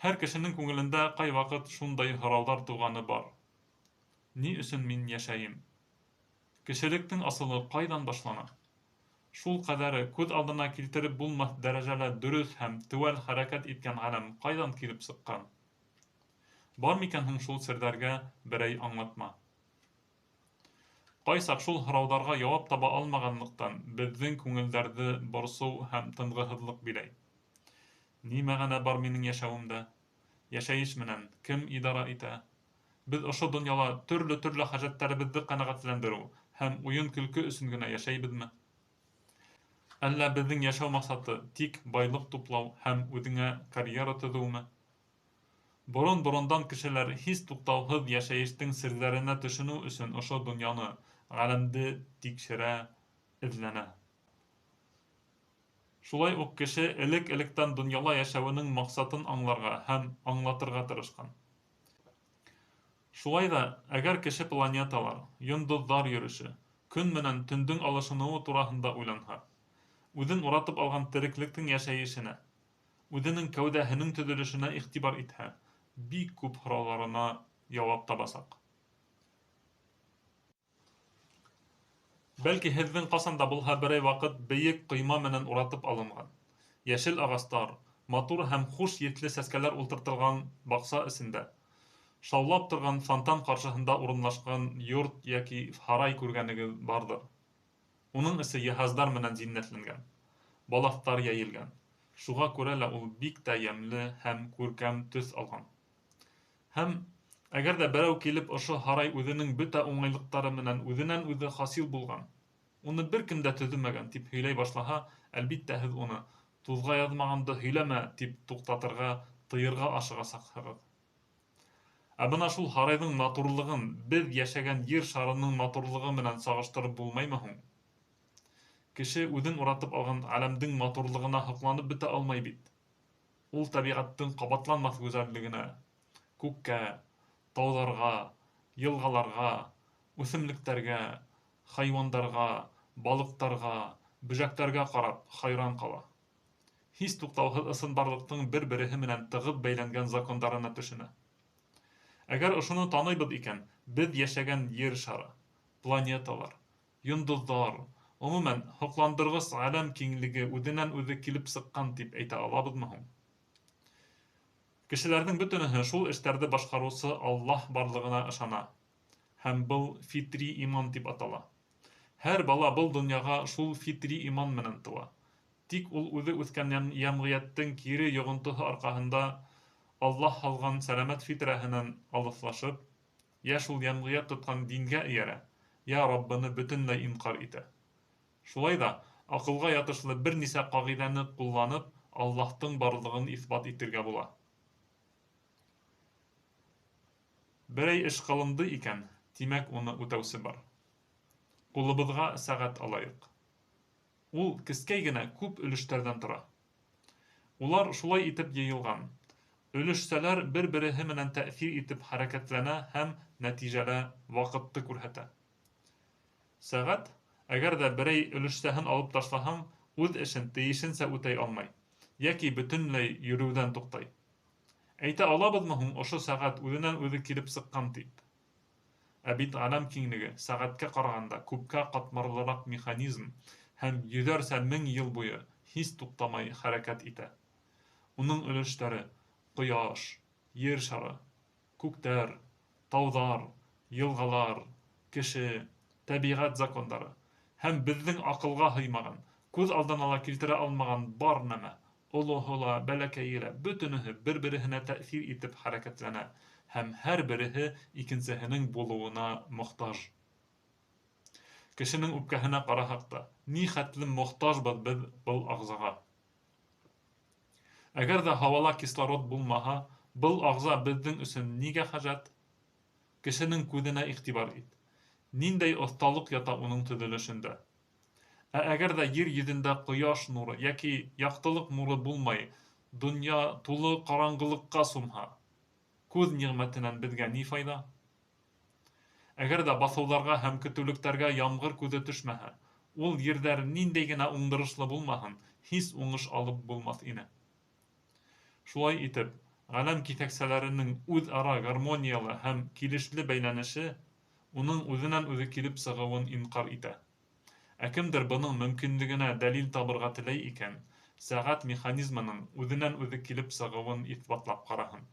Һәр кешенең күңелендә ҡай ваҡыт шундай һорауҙар тыуғаны бар. Ни өсөн мин йәшәйем? Кешелектең асылы ҡайҙан башлана? Шул ҡәҙәре күҙ алдына килтереп булмаҫ дәрәжәлә дөрөҫ һәм теүәл хәрәкәт иткән ғаләм ҡайҙан килеп сыҡҡан? Бар микән һуң шул серҙәргә берәй аңлатма? Ҡай саҡ шул һорауҙарға яуап таба алмағанлыҡтан беҙҙең күңелдәрҙе борсоу һәм тынғыһыҙлыҡ биләй. Ни мәғәнә бар минең йәшәүемдә? Йәшәйеш менән кем идара итә? Беҙ ошо донъяла төрлө хәжәттәребеҙҙе ҡәнәғәтләндереү һәм уйын-көлкө өсөн генә йәшәйбеҙме? Әллә беҙҙең йәшәү маҡсаты тик байлыҡ туплау һәм үҙеңә карьера төҙөүме? Борондан кешеләр һис туҡтауһыҙ йәшәйештең серҙәренә төшөнөү өсөн ошо донъяны, ғаләмде тикшерә, эҙләнә. Шулай уҡ кеше элек-электән донъяла йәшәүенең маҡсатын аңларға һәм аңлатырға тырышҡан. Шулай ҙа, әгәр кеше планеталар, йондоҙҙар йөрөшө, көн менән төндөң алышыныуы тураһында уйланһа, үҙен уратып алған тереклектең йәшәйешенә, үҙенең кәүҙәһенең төҙөлөшөнә иғтибар итһә, бик күп һорауҙарына яуап табасаҡ. Бәлки һеҙҙең ҡасан да булһа берәй ваҡыт бейек ҡойма менән уратып алынған, йәшел ағастар, матур һәм хуш еҫле сәскәләр ултыртылған баҡса эсендә, шаулап торған фонтан ҡаршыһында урынлашҡан йорт йәки һарай күргәнегеҙ барҙыр. Уның эсе йыһаздар менән зиннәтләнгән, балаҫтар йәйелгән. Шуға күрә лә ул бик тә йәмле һәм күркәм төҫ алған. Һәм әгәр ҙә берәү килеп ошо һарай үҙенең бөтә уңайлыҡтары менән үҙенән-үҙе хасил булған, уны бер кем дә төҙөмәгән тип һөйләй башлаһа, әлбиттә һеҙ уны «Туҙға яҙмағанды һөйләмә» тип туҡтатырға, тыйырға ашығасаҡһығыҙ. Ә бына шул һарайҙың матурлығын беҙ йәшәгән ер шарының матурлығы менән сағыштырып булмаймы һуң? Кеше үҙен уратып алған ғаләмдең матурлығына һоҡланып бөтә алмай бит. Ул тәбиғәттең ҡабатланмаҫ гүзәллегенә, күккә, тауҙарға, йылғаларға, үҫемлектәргә, хайуандарға, балыҡтарға, бөжәктәргә ҡарап хайран ҡала. Һис туҡтауһыҙ ысынбарлыҡтың бер-береһе менән тығыҙ бәйләнгән закондарына төшөнә. Әгәр ошоно таныйбыҙ икән, беҙ йәшәгән ер шары, планеталар, йондоҙҙар, ғөмүмән, һоҡландырғыс ғаләм киңлеге үҙенән-үҙе килеп сыҡҡан тип әйтә алабыҙмы һуң? Кешеләрҙең бөтөнөһө шул эштәрҙе башҡарыусы Аллаһ барлығына ышана. Һәм был фитри иман тип атала. Һәр бала был донъяға шул фитри иман менән тыуа. Тик ул үҙе үҫкән йәмғиәттең кире йоғонтоһо арҡаһында Аллаһ һалған сәләмәт фитрәһенән алыҫлашып, йә шул йәмғиәт тотҡан дингә эйәрә, йә Раббыны бөтөнләй инҡар итә. Шулай ҙа аҡылға ятышлы бер нисә ҡағиҙәне ҡулланып, Аллаһтың барлығын иҫбат итергә була. Берәй эш ҡылынды икән, тимәк уны үтәүсе бар. Ҡулыбыҙға сәғәт алайыҡ. Ул кескәй генә күп өлөштәрҙән тора. Улар шулай итеп йыйылған. Өлөшсәләр бер-береһе менән тәьҫир итеп хәрәкәтләнә һәм нәтижәлә ваҡытты күрһәтә. Сәғәт, әгәр ҙә берәй өлөшсәһен алып ташлаһаң, үҙ эшен тейешенсә үтәй алмай, йәки бөтөнләй йөрөүҙән туҡтай. Әйтә алабыҙмы һуң ошо сәғәт үҙенән-үҙе килеп сыҡҡан тип? Ә бит ғаләм киңлеге сәғәткә ҡарағанда күпкә ҡатмарлыраҡ механизм һәм йөҙәрсә мең йыл буйы һис туҡтамай хәрәкәт итә. Уның өлөштәре — ҡояш, ер шары, күктәр, тауҙар, йылғалар, кеше, тәбиғәт закондары һәм беҙҙең аҡылға һыймаған, күҙ алдына ла килтерә алмаған бар нәмә, олоһо ла, бәләкәйе лә, бөтөнөһө бер-береһенә тәьҫир итеп хәрәкәтләнә һәм һәр береһе икенсеһенең булыуына мохтаж. Кешенең үпкәһенә ҡараһаҡ та, ни хәтлем мохтажбыҙ беҙ был ағзаға. Әгәр ҙә һауала кислород булмаһа, был ағза беҙҙең өсөн нигә хәжәт? Кешенең күҙенә иғтибар ит. Ниндәй оҫталыҡ ята уның төҙөлөшөндә? Ә әгәр ҙә ер йөҙөндә ҡояш нуры йәки яҡтылыҡ нуры булмай, донъя тулы ҡараңғылыҡҡа сумһа, күҙ ниғмәтенән беҙгә ни файҙа? Әгәр ҙә баҫыуҙарға һәм көтөүлектәргә ямғыр күҙе төшмәһә, ул ерҙәр ниндәй генә уңдырышлы булмаһын, һис уңыш алып булмаҫ ине. Шулай итеп, Ғаләм киҫәксәләренең үҙ-ара гармониялы һәм килешле бәйләнеше уның үҙенән-үҙе килеп сығыуын инҡар итә. Ә кемдер бының мөмкинлегенә дәлил табырға теләй икән, сәғәт механизмының үҙенән-үҙе килеп сығыуын иҫбатлап ҡараһын.